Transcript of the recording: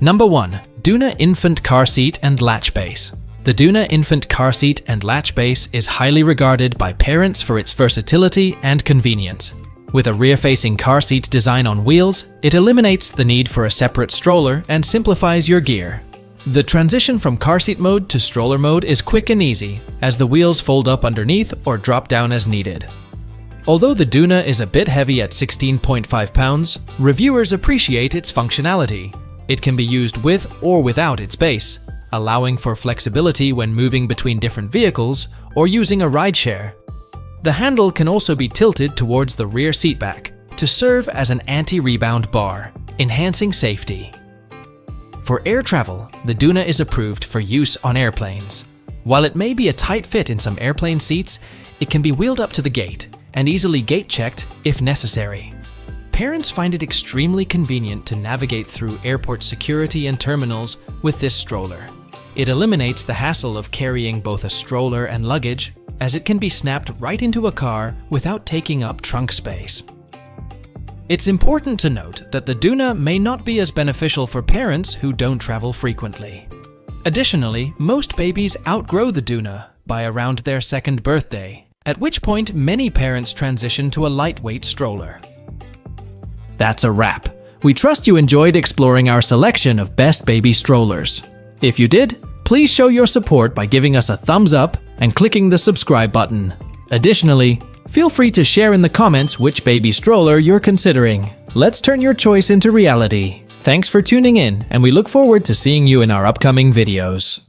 Number 1. Doona Infant Car Seat and Latch Base. The Doona Infant Car Seat and Latch Base is highly regarded by parents for its versatility and convenience. With a rear-facing car seat design on wheels, it eliminates the need for a separate stroller and simplifies your gear. The transition from car seat mode to stroller mode is quick and easy, as the wheels fold up underneath or drop down as needed. Although the Doona is a bit heavy at 16.5 pounds, reviewers appreciate its functionality. It can be used with or without its base, allowing for flexibility when moving between different vehicles or using a rideshare. The handle can also be tilted towards the rear seatback to serve as an anti-rebound bar, enhancing safety. For air travel, the Doona is approved for use on airplanes. While it may be a tight fit in some airplane seats, it can be wheeled up to the gate and easily gate-checked if necessary. Parents find it extremely convenient to navigate through airport security and terminals with this stroller. It eliminates the hassle of carrying both a stroller and luggage, as it can be snapped right into a car without taking up trunk space. It's important to note that the Doona may not be as beneficial for parents who don't travel frequently. Additionally, most babies outgrow the Doona by around their second birthday, at which point many parents transition to a lightweight stroller. That's a wrap. We trust you enjoyed exploring our selection of best baby strollers. If you did, please show your support by giving us a thumbs up and clicking the subscribe button. Additionally, feel free to share in the comments which baby stroller you're considering. Let's turn your choice into reality. Thanks for tuning in, and we look forward to seeing you in our upcoming videos.